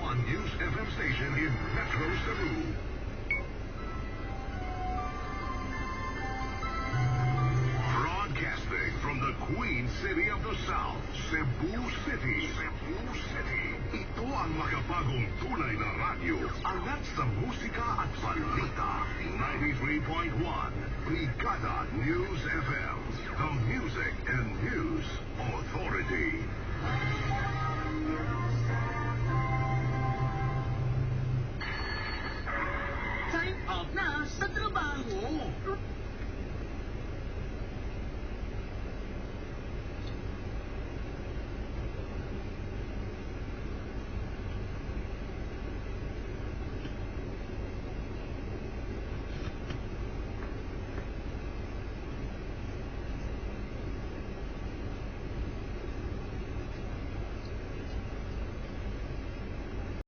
#1 News FM station in Metro Cebu. Broadcasting from the Queen City of the South, Cebu City. Cebu City. Ito ang makabagong tunay na radyo. Angat sa musika at balita. 93.1 Brigada News FM. The Music and News Authority. Time out na sa trabaho.